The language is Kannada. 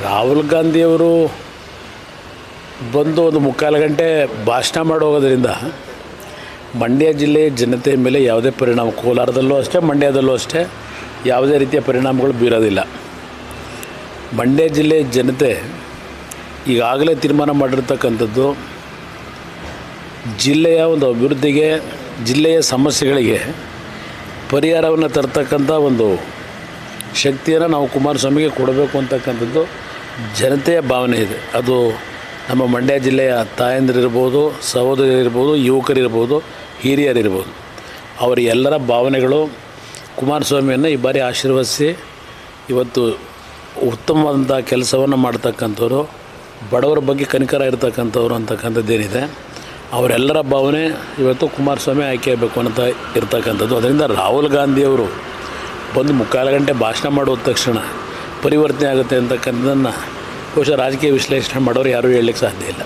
ರಾಹುಲ್ ಗಾಂಧಿಯವರು ಬಂದು ಒಂದು ಮುಕ್ಕಾಲು ಗಂಟೆ ಭಾಷಣ ಮಾಡಿ ಹೋಗೋದ್ರಿಂದ ಮಂಡ್ಯ ಜಿಲ್ಲೆಯ ಜನತೆ ಮೇಲೆ ಯಾವುದೇ ಪರಿಣಾಮ, ಕೋಲಾರದಲ್ಲೂ ಅಷ್ಟೇ ಮಂಡ್ಯದಲ್ಲೂ ಅಷ್ಟೇ ಯಾವುದೇ ರೀತಿಯ ಪರಿಣಾಮಗಳು ಬೀರೋದಿಲ್ಲ. ಮಂಡ್ಯ ಜಿಲ್ಲೆಯ ಜನತೆ ಈಗಾಗಲೇ ತೀರ್ಮಾನ ಮಾಡಿರ್ತಕ್ಕಂಥದ್ದು ಜಿಲ್ಲೆಯ ಒಂದು ಅಭಿವೃದ್ಧಿಗೆ, ಜಿಲ್ಲೆಯ ಸಮಸ್ಯೆಗಳಿಗೆ ಪರಿಹಾರವನ್ನು ತರ್ತಕ್ಕಂಥ ಒಂದು ಶಕ್ತಿಯನ್ನು ನಾವು ಕುಮಾರಸ್ವಾಮಿಗೆ ಕೊಡಬೇಕು ಅಂತಕ್ಕಂಥದ್ದು ಜನತೆಯ ಭಾವನೆ ಇದೆ. ಅದು ನಮ್ಮ ಮಂಡ್ಯ ಜಿಲ್ಲೆಯ ತಾಯಂದಿರಿರ್ಬೋದು, ಸಹೋದರಿರ್ಬೋದು, ಯುವಕರಿರ್ಬೋದು, ಹಿರಿಯರಿರ್ಬೋದು, ಅವರ ಎಲ್ಲರ ಭಾವನೆಗಳು ಕುಮಾರಸ್ವಾಮಿಯನ್ನು ಈ ಬಾರಿ ಆಶೀರ್ವದಿಸಿ ಇವತ್ತು ಉತ್ತಮವಾದಂಥ ಕೆಲಸವನ್ನು ಮಾಡ್ತಕ್ಕಂಥವ್ರು, ಬಡವರ ಬಗ್ಗೆ ಕನಿಕರ ಇರತಕ್ಕಂಥವ್ರು ಅಂತಕ್ಕಂಥದ್ದೇನಿದೆ, ಅವರೆಲ್ಲರ ಭಾವನೆ ಇವತ್ತು ಕುಮಾರಸ್ವಾಮಿ ಆಯ್ಕೆ ಆಗಬೇಕು ಅಂತ ಇರ್ತಕ್ಕಂಥದ್ದು. ಅದರಿಂದ ರಾಹುಲ್ ಗಾಂಧಿಯವರು ಬಂದು ಮುಕ್ಕಾಲು ಗಂಟೆ ಭಾಷಣ ಮಾಡುವ ತಕ್ಷಣ ಪರಿವರ್ತನೆ ಆಗುತ್ತೆ ಅಂತಕ್ಕಂಥದ್ದನ್ನು ಬಹುಶಃ ರಾಜಕೀಯ ವಿಶ್ಲೇಷಣೆ ಮಾಡೋರು ಯಾರೂ ಹೇಳಲಿಕ್ಕೆ ಸಾಧ್ಯ ಇಲ್ಲ.